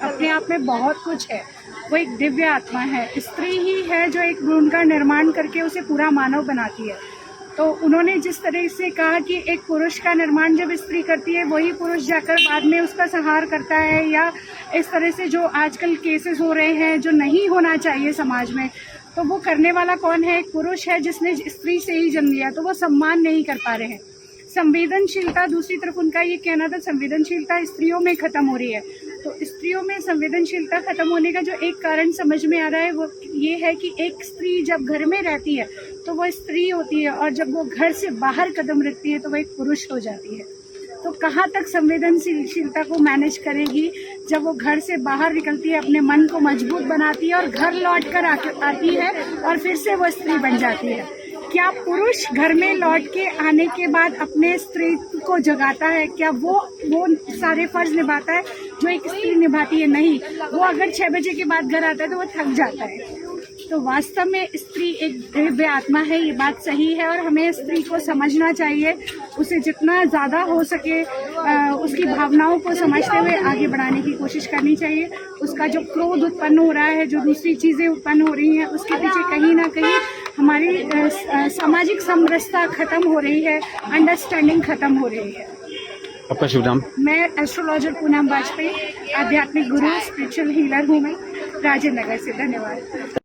अपने आप में बहुत कुछ है। वो एक दिव्य आत्मा है। स्त्री ही है जो एक भ्रूण का निर्माण करके उसे पूरा मानव बनाती है। तो उन्होंने जिस तरह से कहा कि एक पुरुष का निर्माण जब स्त्री करती है, वही पुरुष जाकर बाद में उसका संहार करता है, या इस तरह से जो आजकल केसेस हो रहे हैं जो नहीं होना चाहिए समाज में, तो वो करने वाला कौन है? एक पुरुष है जिसने स्त्री से ही जन्म लिया, तो वो सम्मान नहीं कर पा रहे हैं। संवेदनशीलता, दूसरी तरफ उनका ये कहना था संवेदनशीलता स्त्रियों में खत्म हो रही है। तो स्त्रियों में संवेदनशीलता खत्म होने का जो एक कारण समझ में आ रहा है वो ये है कि एक स्त्री जब घर में रहती है तो वो स्त्री होती है, और जब वो घर से बाहर कदम रखती है तो वो एक पुरुष हो जाती है। तो कहाँ तक संवेदनशीलता को मैनेज करेगी जब वो घर से बाहर निकलती है, अपने मन को मजबूत बनाती है और घर लौट कर आती है और फिर से वो स्त्री बन जाती है। क्या पुरुष घर में लौट के आने के बाद अपने स्त्रीत्व को जगाता है? क्या वो सारे फर्ज निभाता है जो एक स्त्री निभाती है? नहीं। वो अगर 6 बजे के बाद घर आता है तो वो थक जाता है। तो वास्तव में स्त्री एक दिव्य आत्मा है, ये बात सही है, और हमें स्त्री को समझना चाहिए। उसे जितना ज़्यादा हो सके उसकी भावनाओं को समझते हुए आगे बढ़ाने की कोशिश करनी चाहिए। उसका जो क्रोध उत्पन्न हो रहा है, जो दूसरी चीज़ें उत्पन्न हो रही हैं, उसके पीछे कहीं ना कहीं हमारी सामाजिक समरसता खत्म हो रही है, अंडरस्टैंडिंग खत्म हो रही है। आपका शुभ नाम? मैं एस्ट्रोलॉजर पूनम वाजपेयी, आध्यात्मिक गुरु, स्पिरिचुअल हीलर हूँ मैं, राजेंद्र नगर से। धन्यवाद।